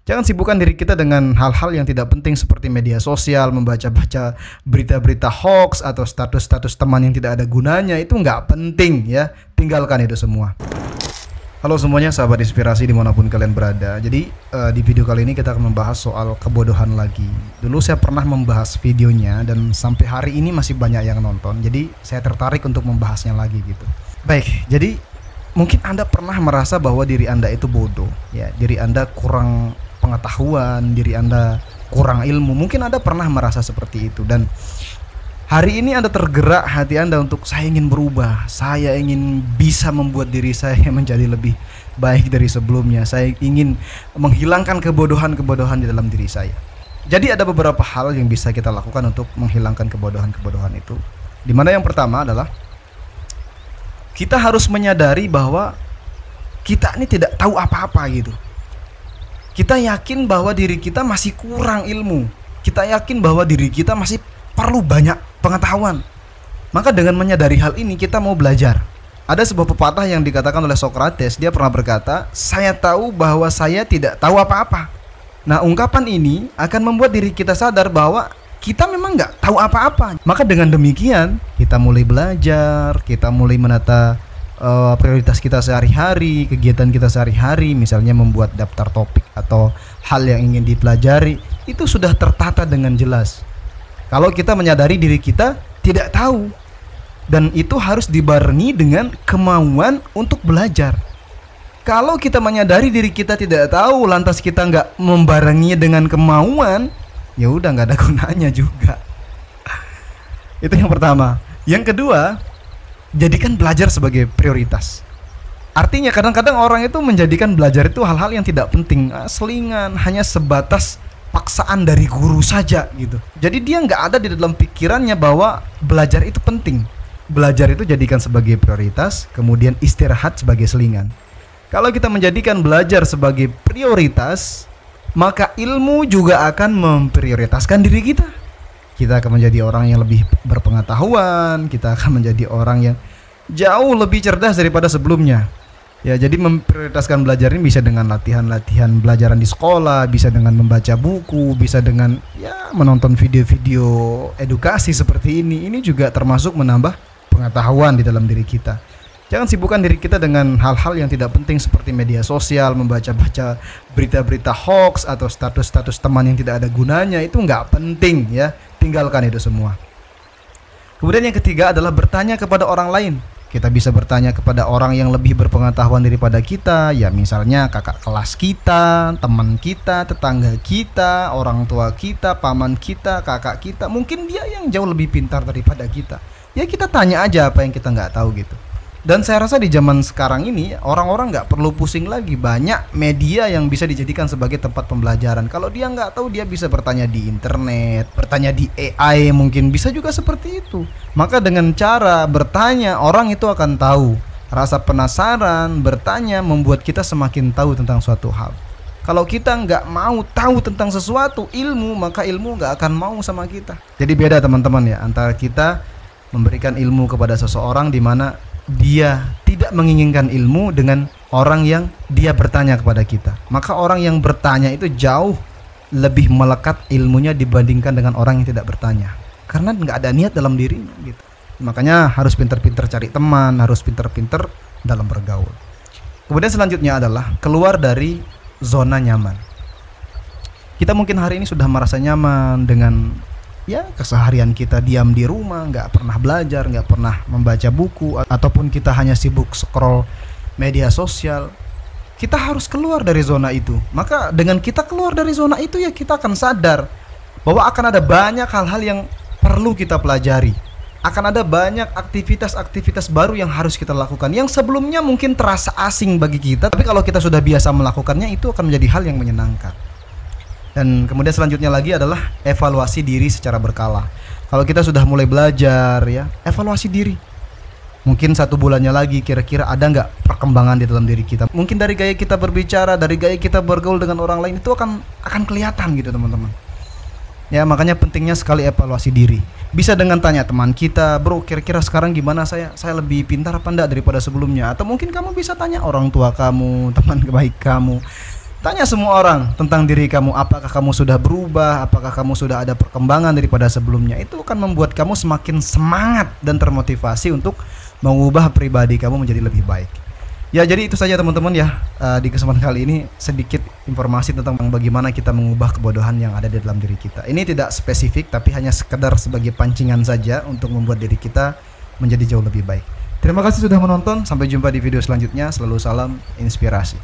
Jangan sibukkan diri kita dengan hal-hal yang tidak penting seperti media sosial, membaca-baca berita-berita hoax atau status-status teman yang tidak ada gunanya. Itu nggak penting ya, tinggalkan itu semua. Halo semuanya, sahabat inspirasi dimanapun kalian berada. Jadi di video kali ini kita akan membahas soal kebodohan lagi. Dulu saya pernah membahas videonya dan sampai hari ini masih banyak yang nonton. Jadi saya tertarik untuk membahasnya lagi gitu. Baik, jadi mungkin Anda pernah merasa bahwa diri Anda itu bodoh, ya, diri Anda kurang pengetahuan, diri Anda kurang ilmu. Mungkin Anda pernah merasa seperti itu, dan hari ini Anda tergerak hati Anda untuk saya ingin berubah, saya ingin bisa membuat diri saya menjadi lebih baik dari sebelumnya, saya ingin menghilangkan kebodohan-kebodohan di dalam diri saya. Jadi ada beberapa hal yang bisa kita lakukan untuk menghilangkan kebodohan-kebodohan itu. Dimana yang pertama adalah kita harus menyadari bahwa kita ini tidak tahu apa-apa gitu. Kita yakin bahwa diri kita masih kurang ilmu. Kita yakin bahwa diri kita masih perlu banyak pengetahuan. Maka dengan menyadari hal ini kita mau belajar. Ada sebuah pepatah yang dikatakan oleh Socrates. Dia pernah berkata, saya tahu bahwa saya tidak tahu apa-apa. Nah, ungkapan ini akan membuat diri kita sadar bahwa kita memang nggak tahu apa-apa. Maka dengan demikian kita mulai belajar, kita mulai menata prioritas kita sehari-hari, kegiatan kita sehari-hari, misalnya membuat daftar topik atau hal yang ingin dipelajari, itu sudah tertata dengan jelas. Kalau kita menyadari diri kita tidak tahu, dan itu harus dibarengi dengan kemauan untuk belajar. Kalau kita menyadari diri kita tidak tahu, lantas kita nggak membarenginya dengan kemauan, ya udah nggak ada gunanya juga. Itu yang pertama. Yang kedua, jadikan belajar sebagai prioritas. Artinya kadang-kadang orang itu menjadikan belajar itu hal-hal yang tidak penting, selingan, hanya sebatas paksaan dari guru saja gitu. Jadi dia nggak ada di dalam pikirannya bahwa belajar itu penting. Belajar itu jadikan sebagai prioritas, kemudian istirahat sebagai selingan. Kalau kita menjadikan belajar sebagai prioritas, maka ilmu juga akan memprioritaskan diri kita. Kita akan menjadi orang yang lebih berpengetahuan, kita akan menjadi orang yang jauh lebih cerdas daripada sebelumnya. Ya, jadi memprioritaskan belajar ini bisa dengan latihan-latihan belajaran di sekolah, bisa dengan membaca buku, bisa dengan ya menonton video-video edukasi seperti ini. Ini juga termasuk menambah pengetahuan di dalam diri kita. Jangan sibukkan diri kita dengan hal-hal yang tidak penting seperti media sosial, membaca-baca berita-berita hoax atau status-status teman yang tidak ada gunanya. Itu nggak penting ya, tinggalkan itu semua. Kemudian yang ketiga adalah bertanya kepada orang lain. Kita bisa bertanya kepada orang yang lebih berpengetahuan daripada kita, ya misalnya kakak kelas kita, teman kita, tetangga kita, orang tua kita, paman kita, kakak kita. Mungkin dia yang jauh lebih pintar daripada kita. Ya kita tanya aja apa yang kita nggak tahu gitu. Dan saya rasa di zaman sekarang ini orang-orang nggak perlu pusing lagi, banyak media yang bisa dijadikan sebagai tempat pembelajaran. Kalau dia nggak tahu, dia bisa bertanya di internet, bertanya di AI, mungkin bisa juga seperti itu. Maka dengan cara bertanya, orang itu akan tahu. Rasa penasaran, bertanya membuat kita semakin tahu tentang suatu hal. Kalau kita nggak mau tahu tentang sesuatu ilmu, maka ilmu nggak akan mau sama kita. Jadi beda teman-teman ya, antara kita memberikan ilmu kepada seseorang di mana dia tidak menginginkan ilmu dengan orang yang dia bertanya kepada kita. Maka orang yang bertanya itu jauh lebih melekat ilmunya dibandingkan dengan orang yang tidak bertanya, karena nggak ada niat dalam dirinya gitu. Makanya harus pinter-pinter cari teman, harus pinter-pinter dalam bergaul. Kemudian selanjutnya adalah keluar dari zona nyaman. Kita mungkin hari ini sudah merasa nyaman dengan ya keseharian kita diam di rumah, nggak pernah belajar, nggak pernah membaca buku, ataupun kita hanya sibuk scroll media sosial. Kita harus keluar dari zona itu. Maka dengan kita keluar dari zona itu ya kita akan sadar bahwa akan ada banyak hal-hal yang perlu kita pelajari. Akan ada banyak aktivitas-aktivitas baru yang harus kita lakukan, yang sebelumnya mungkin terasa asing bagi kita, tapi kalau kita sudah biasa melakukannya itu akan menjadi hal yang menyenangkan. Dan kemudian selanjutnya lagi adalah evaluasi diri secara berkala. Kalau kita sudah mulai belajar ya, evaluasi diri. Mungkin 1 bulannya lagi kira-kira ada nggak perkembangan di dalam diri kita. Mungkin dari gaya kita berbicara, dari gaya kita bergaul dengan orang lain itu akan kelihatan gitu teman-teman. Ya makanya pentingnya sekali evaluasi diri. Bisa dengan tanya teman kita, bro kira-kira sekarang gimana saya lebih pintar apa enggak daripada sebelumnya. Atau mungkin kamu bisa tanya orang tua kamu, teman baik kamu. Tanya semua orang tentang diri kamu, apakah kamu sudah berubah, apakah kamu sudah ada perkembangan daripada sebelumnya. Itu akan membuat kamu semakin semangat dan termotivasi untuk mengubah pribadi kamu menjadi lebih baik. Ya, jadi itu saja teman-teman ya, di kesempatan kali ini sedikit informasi tentang bagaimana kita mengubah kebodohan yang ada di dalam diri kita. Ini tidak spesifik, tapi hanya sekedar sebagai pancingan saja untuk membuat diri kita menjadi jauh lebih baik. Terima kasih sudah menonton, sampai jumpa di video selanjutnya. Selalu salam inspirasi.